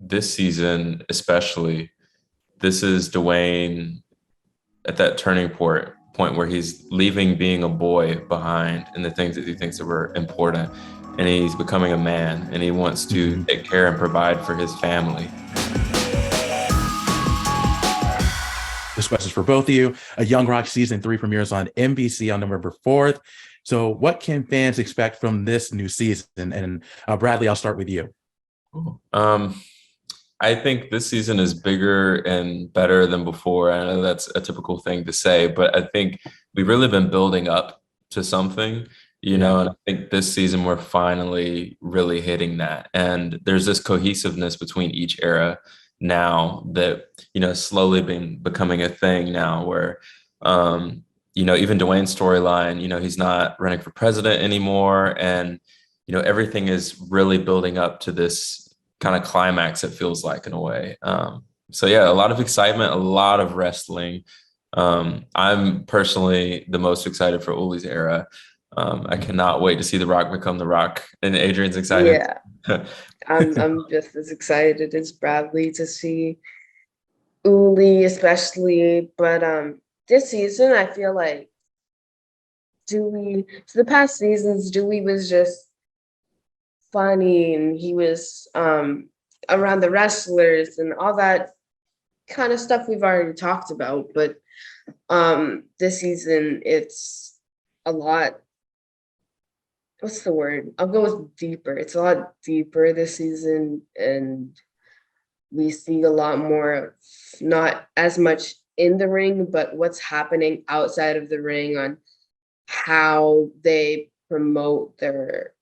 this season, especially, this is Dwayne at that turning point where he's leaving being a boy behind and the things that he thinks that were important. And he's becoming a man and he wants to take care and provide for his family. This question's for both of you. A Young Rock season 3 premieres on NBC on November 4th. So what can fans expect from this new season? And Bradley, I'll start with you. I think this season is bigger and better than before. I know that's a typical thing to say, but I think we've really been building up to something, and I think this season we're finally really hitting that. And there's this cohesiveness between each era now that, slowly been becoming a thing now where, even Dwayne's storyline, he's not running for president anymore. And, everything is really building up to this kind of climax, it feels like, in a way. So yeah, a lot of excitement, a lot of wrestling. I'm personally the most excited for Uli's era. I cannot wait to see The Rock become The Rock, and Adrian's excited. Yeah, I'm just as excited as Bradley to see Uli, especially. But this season, I feel like the past seasons, Dewey was just funny, and he was around the wrestlers and all that kind of stuff we've already talked about. But this season, it's a lot. What's the word? I'll go with deeper. It's a lot deeper this season, and we see a lot more, not as much in the ring, but what's happening outside of the ring on how they promote their,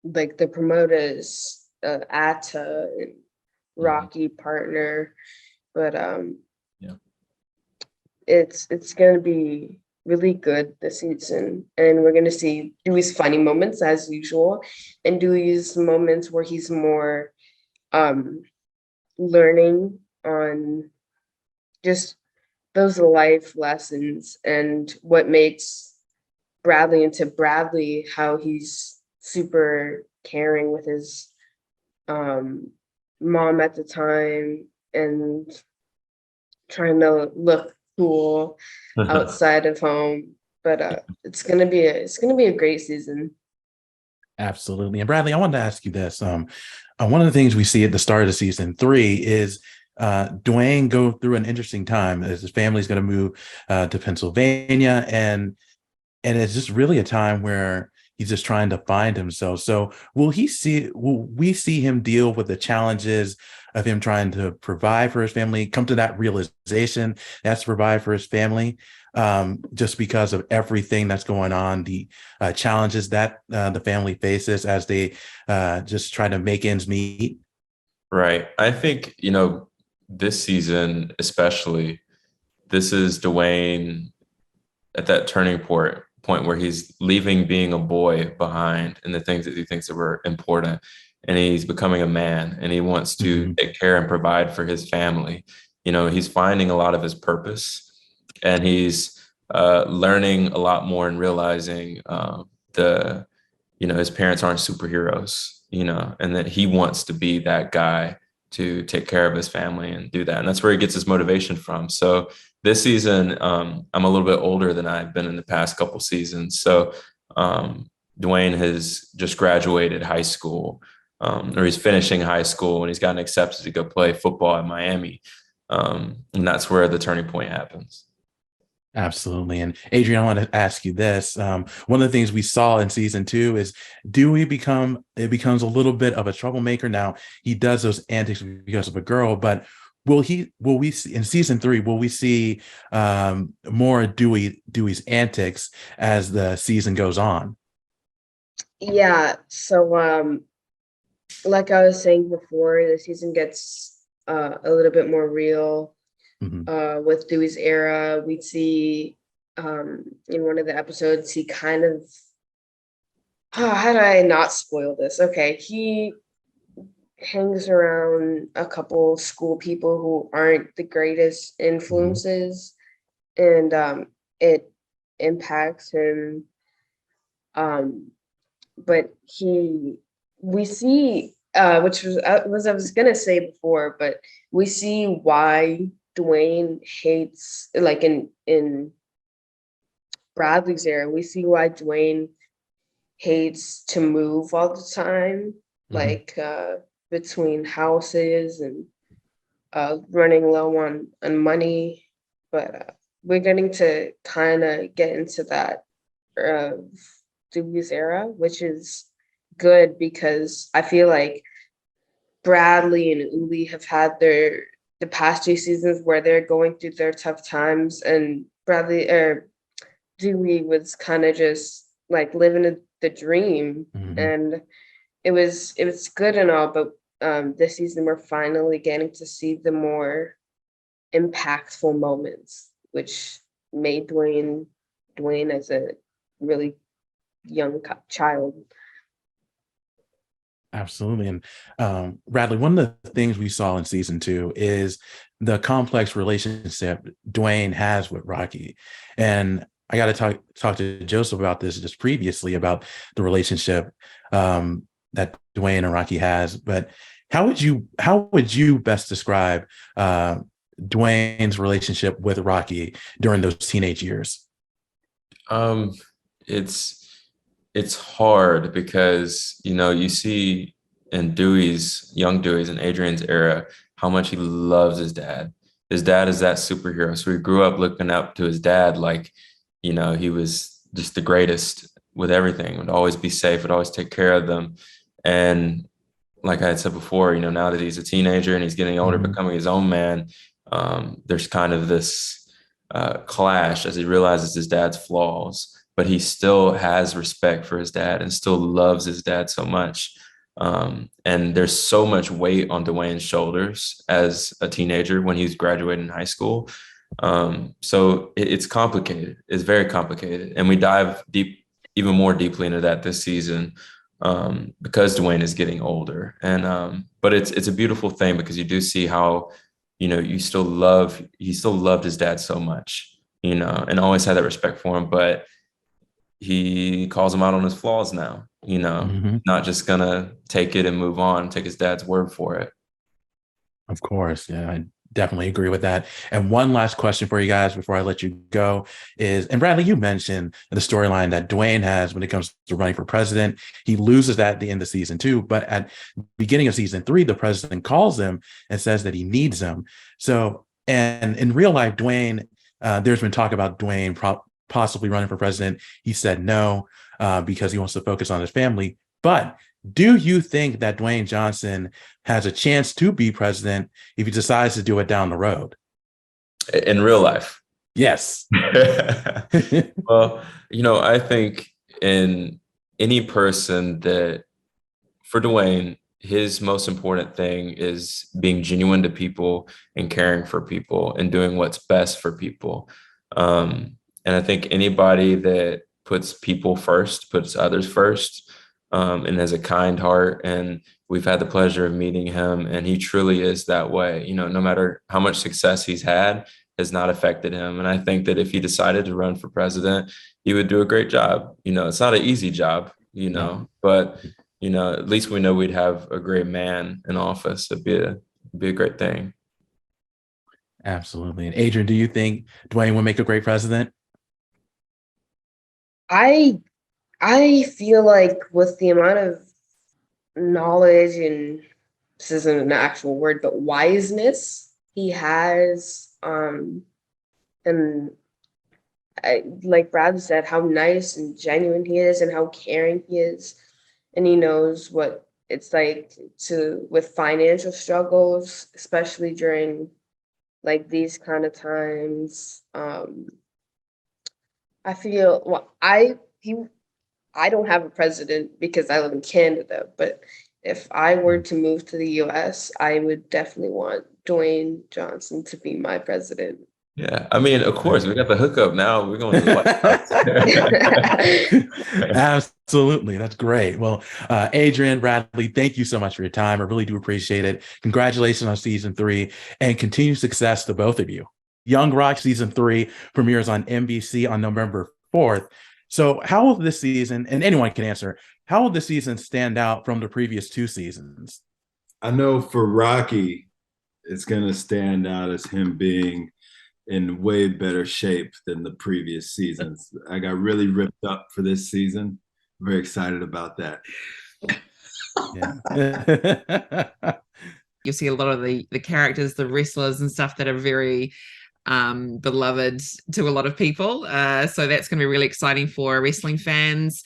like the promoters, Atta and Rocky partner. But it's gonna be really good this season, and we're gonna see Dewey's funny moments as usual, and Dewey's moments where he's more learning on just those life lessons and what makes Bradley into Bradley, how he's super caring with his mom at the time and trying to look cool outside of home. But it's gonna be a great season. Absolutely. And Bradley, I wanted to ask you this. One of the things we see at the start of season 3 is Dwayne go through an interesting time as his family's going to move to Pennsylvania, and it's just really a time where he's just trying to find himself. So will we see him deal with the challenges of him trying to provide for his family, come to that realization that's to provide for his family, just because of everything that's going on, the challenges that the family faces as they just try to make ends meet? Right. I think, this season, especially, this is Dwayne at that turning point where he's leaving being a boy behind and the things that he thinks that were important. And he's becoming a man and he wants to take care and provide for his family. He's finding a lot of his purpose, and he's learning a lot more and realizing his parents aren't superheroes, and that he wants to be that guy to take care of his family and do that. And that's where he gets his motivation from. So this season, I'm a little bit older than I've been in the past couple seasons. So Dwayne has just graduated high school, or he's finishing high school, and he's gotten accepted to go play football in Miami. And that's where the turning point happens. Absolutely. And Adrian, I want to ask you this. One of the things we saw in season 2 is Dewey becomes a little bit of a troublemaker. Now he does those antics because of a girl, but will we see in season 3, will we see more Dewey's antics as the season goes on? Yeah. So like I was saying before, the season gets a little bit more real. With Dewey's era, we'd see in one of the episodes, he kind of, how do I not spoil this? Okay, he hangs around a couple school people who aren't the greatest influences, and it impacts him. But we see which was I was gonna say before, but we see why Dwayne hates, like in Bradley's era, we see why Dwayne hates to move all the time, like between houses and running low on money. But we're getting to kind of get into that Dewey's era, which is good because I feel like Bradley and 𝐒𝐶 have had the past 2 seasons where they're going through their tough times, and Dewey was kind of just like living the dream, and it was good and all, but this season we're finally getting to see the more impactful moments, which made Dwayne as a really young child. Absolutely. And Bradley, one of the things we saw in season 2 is the complex relationship Dwayne has with Rocky. And I got to talk to Joseph about this just previously about the relationship that Dwayne and Rocky has. But how would you best describe Dwayne's relationship with Rocky during those teenage years? It's hard because, you see in young Dewey's and Adrian's era, how much he loves his dad. His dad is that superhero. So he grew up looking up to his dad like, he was just the greatest with everything, would always be safe, would always take care of them. And like I had said before, now that he's a teenager and he's getting older, becoming his own man, there's kind of this clash as he realizes his dad's flaws, but he still has respect for his dad and still loves his dad so much. And there's so much weight on Dwayne's shoulders as a teenager when he's graduating high school. So it's complicated. It's very complicated. And we dive even more deeply into that this season because Dwayne is getting older. And but it's a beautiful thing because you do see how, he still loved his dad so much, and always had that respect for him. But he calls him out on his flaws now, not just gonna take it and move on, take his dad's word for it. Of course. Yeah, I definitely agree with that. And one last question for you guys before I let you go is, and Bradley, you mentioned the storyline that Dwayne has when it comes to running for president. He loses that at the end of season 2, but at the beginning of season 3, the president calls him and says that he needs him. So, and in real life, Dwayne, there's been talk about Dwayne possibly running for president. He said no, because he wants to focus on his family. But do you think that Dwayne Johnson has a chance to be president if he decides to do it down the road? In real life? Yes. Well, I think in any person for Dwayne, his most important thing is being genuine to people and caring for people and doing what's best for people. And I think anybody that puts people first, puts others first, and has a kind heart. And we've had the pleasure of meeting him, and he truly is that way. No matter how much success he's had, has not affected him. And I think that if he decided to run for president, he would do a great job. It's not an easy job, but at least we know we'd have a great man in office. It'd be a great thing. Absolutely. And Adrian, do you think Dwayne would make a great president? I feel like with the amount of knowledge, and this isn't an actual word, but wiseness he has, and like Brad said, how nice and genuine he is and how caring he is. And he knows what it's like with financial struggles, especially during like these kind of times. I feel, I don't have a president because I live in Canada, but if I were to move to the US, I would definitely want Dwayne Johnson to be my president. Yeah, I mean, of course, we got the hookup now. We're going to the White House. Absolutely. That's great. Well, Adrian, Bradley, thank you so much for your time. I really do appreciate it. Congratulations on season 3 and continued success to both of you. Young Rock season 3 premieres on NBC on November 4th. So how will this season, and anyone can answer, how will the season stand out from the previous 2 seasons? I know for Rocky, it's going to stand out as him being in way better shape than the previous seasons. I got really ripped up for this season. Very excited about that. Yeah. You see a lot of the characters, the wrestlers and stuff that are very beloved to a lot of people. So that's going to be really exciting for wrestling fans.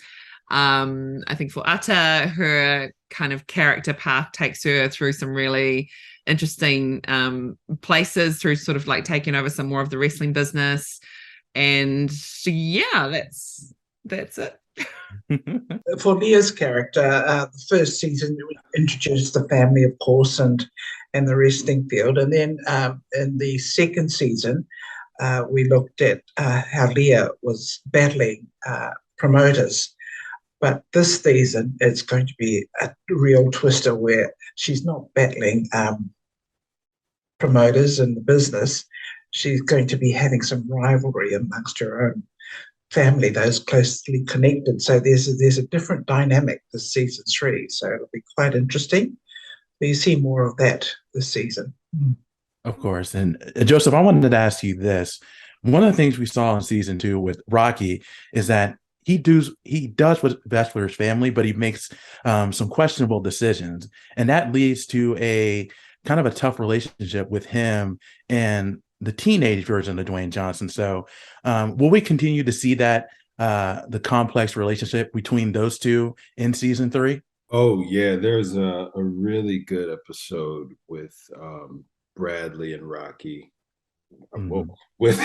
I think for Ata, her kind of character path takes her through some really interesting places, through sort of like taking over some more of the wrestling business. And yeah, that's it. For Leah's character, the first season we introduced the family, of course, and the wrestling field. And then in the second season, we looked at how Leah was battling promoters. But this season, it's going to be a real twister where she's not battling promoters in the business. She's going to be having some rivalry amongst her own family, those closely connected. So there's a different dynamic this season 3. So it'll be quite interesting. You see more of that this season. Of course. And Joseph, I wanted to ask you this. One of the things we saw in season 2 with Rocky is that he does what's best for his family, but he makes some questionable decisions. And that leads to a kind of a tough relationship with him and the teenage version of Dwayne Johnson. So will we continue to see that, the complex relationship between those two in season 3? Oh, yeah. There's a really good episode with Bradley and Rocky. Well, with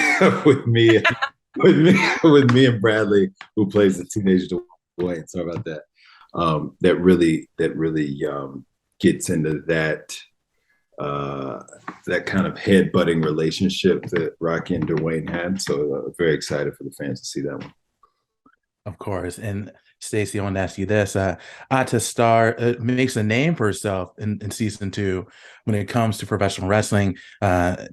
me and Bradley, who plays the teenage Dwayne. Sorry about that. That really gets into that kind of head-butting relationship that Rocky and Dwayne had. So very excited for the fans to see that one. Of course. And Stacy, I want to ask you this. Ata Star makes a name for herself in season 2 when it comes to professional wrestling,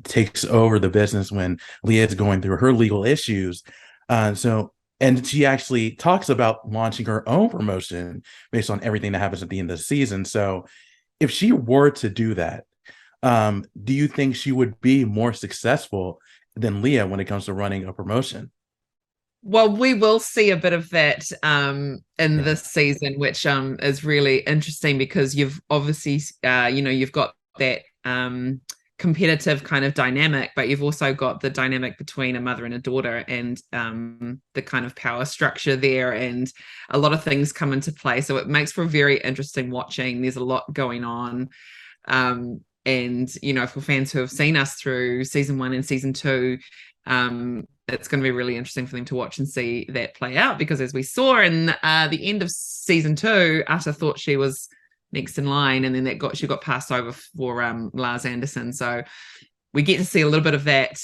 takes over the business when Leah's going through her legal issues. And she actually talks about launching her own promotion based on everything that happens at the end of the season. So if she were to do that, do you think she would be more successful than Leah when it comes to running a promotion? Well, we will see a bit of that in this season, which is really interesting because you've obviously, you've got that competitive kind of dynamic, but you've also got the dynamic between a mother and a daughter, and the kind of power structure there, and a lot of things come into play. So it makes for very interesting watching. There's a lot going on. And, for fans who have seen us through season 1 and season 2, it's going to be really interesting for them to watch and see that play out, because as we saw in the end of season 2, Ata thought she was next in line, and then she got passed over for Lars Anderson. So we get to see a little bit of that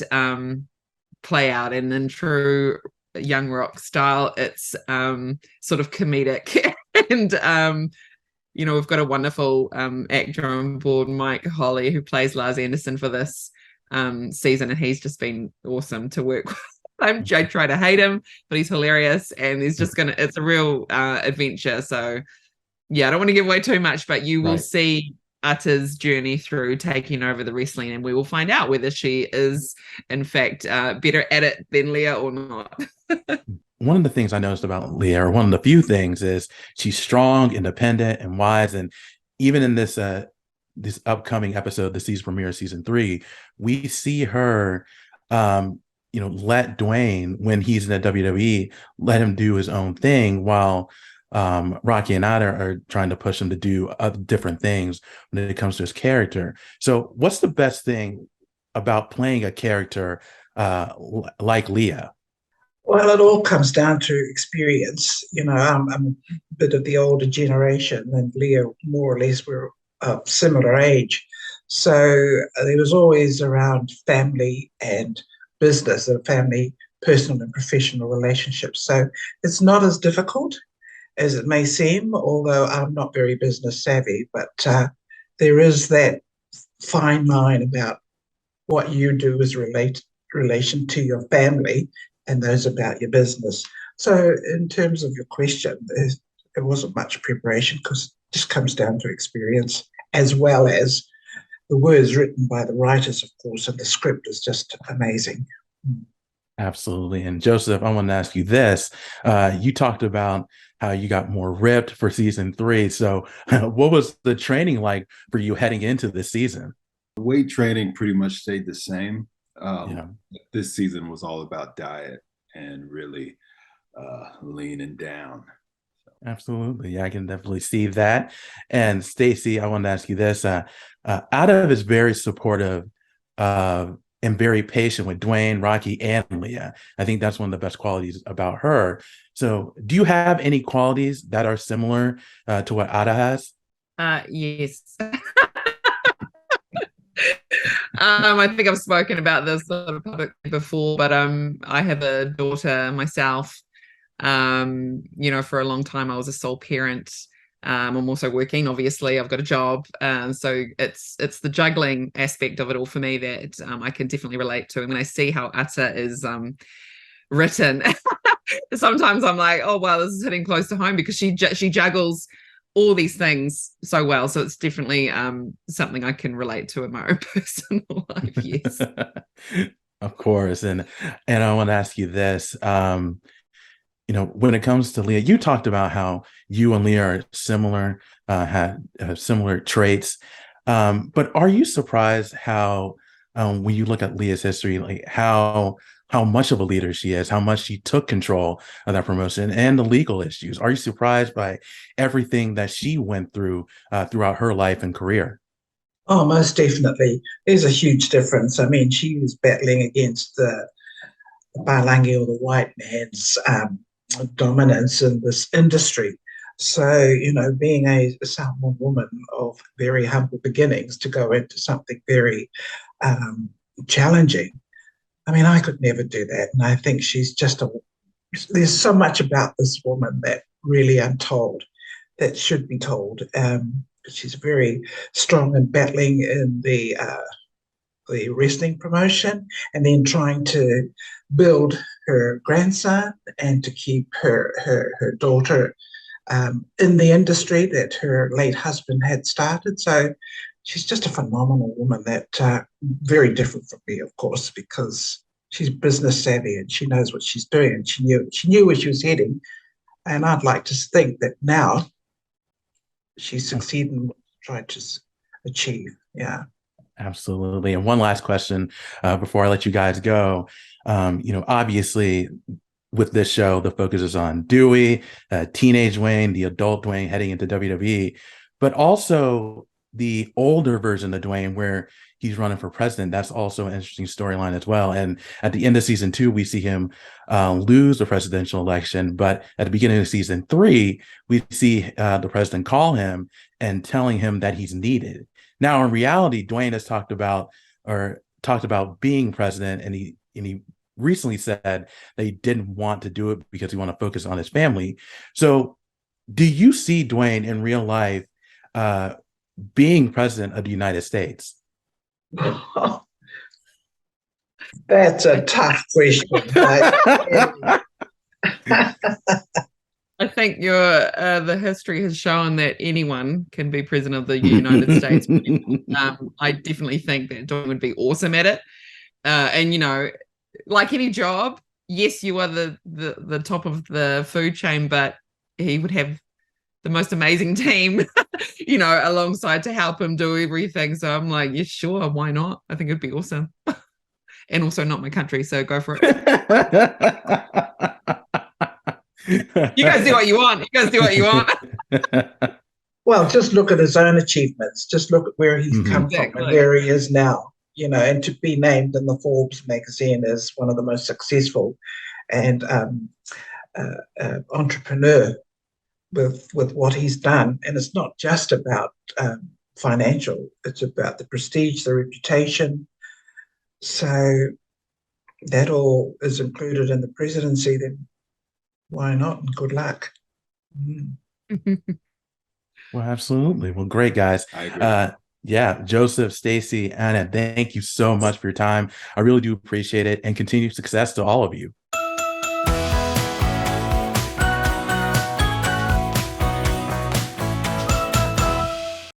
play out, and in true Young Rock style, it's sort of comedic. And we've got a wonderful actor on board, Mike Holly, who plays Lars Anderson for this season, and he's just been awesome to work with. I try to hate him, but he's hilarious, and he's just it's a real adventure. So yeah, I don't want to give away too much, but you will see Ata's journey through taking over the wrestling, and we will find out whether she is in fact better at it than Leah or not. One of the things I noticed about Leah, or one of the few things, is she's strong, independent, and wise. And even in this upcoming episode, the season premiere of season 3, we see her, let Dwayne, when he's in the WWE, let him do his own thing, while Rocky and Ata are trying to push him to do other different things when it comes to his character. So what's the best thing about playing a character like Leah? Well, it all comes down to experience. I'm a bit of the older generation, and Leah, more or less, we're a similar age. So there was always around family and business, a family, personal and professional relationships. So it's not as difficult as it may seem, although I'm not very business savvy, but there is that fine line about what you do is relation to your family and those about your business. So in terms of your question, it wasn't much preparation because it just comes down to experience, as well as the words written by the writers, of course, and the script is just amazing. Absolutely. And Joseph, I want to ask you this. You talked about how you got more ripped for season 3. So what was the training like for you heading into this season? Weight training pretty much stayed the same. Yeah. This season was all about diet and really leaning down. Absolutely. Yeah, I can definitely see that. And Stacy, I want to ask you this. Ada is very supportive and very patient with Dwayne, Rocky, and Leah. I think that's one of the best qualities about her. So do you have any qualities that are similar to what Ada has? Yes. I think I've spoken about this sort of publicly before, but I have a daughter myself. For a long time I was a sole parent. I'm also working, obviously. I've got a job. So it's the juggling aspect of it all for me that I can definitely relate to. And when I see how Ata is written, sometimes I'm like, oh wow, this is hitting close to home, because she juggles all these things so well. So it's definitely something I can relate to in my own personal life. Yes. Of course. And I want to ask you this. When it comes to Leah, you talked about how you and Leah are similar, have similar traits. But are you surprised how, when you look at Leah's history, like how much of a leader she is, how much she took control of that promotion and the legal issues? Are you surprised by everything that she went through throughout her life and career? Oh, most definitely. There's a huge difference. I mean, she was battling against the Balangi, or the white man's dominance in this industry. So, being a Samoan woman of very humble beginnings to go into something very challenging, I mean, I could never do that. And I think she's just there's so much about this woman that really untold, that should be told. She's very strong in battling in the wrestling promotion, and then trying to build her grandson and to keep her daughter in the industry that her late husband had started. So she's just a phenomenal woman, that very different from me, of course, because she's business savvy and she knows what she's doing, and she knew where she was heading. And I'd like to think that now she's succeeding in what she tried to achieve. Yeah. Absolutely. And one last question before I let you guys go. Obviously, with this show, the focus is on Dewey, teenage Dwayne, the adult Dwayne heading into WWE, but also the older version of Dwayne where he's running for president. That's also an interesting storyline as well. And at the end of season 2, we see him lose the presidential election. But at the beginning of season 3, we see the president call him and telling him that he's needed. Now, in reality, Dwayne has talked about being president, and he recently said that he didn't want to do it because he wanted to focus on his family. So do you see Dwayne in real life being president of the United States? That's a tough question. I think the history has shown that anyone can be president of the United States. I definitely think that Dwayne would be awesome at it. And like any job, yes, you are the top of the food chain, but he would have the most amazing team, alongside to help him do everything. So I'm like, yeah, sure, why not? I think it'd be awesome. And also not my country, so go for it. You guys do what you want. Well, just look at his own achievements. Just look at where he's come from and where he is now. And to be named in the Forbes magazine as one of the most successful and entrepreneur with what he's done. And it's not just about financial; it's about the prestige, the reputation. So that all is included in the presidency. Then why not? And good luck. Well, absolutely. Well, great, guys. I agree. Yeah, Joseph, Stacy, Anna, thank you so much for your time. I really do appreciate it, and continued success to all of you.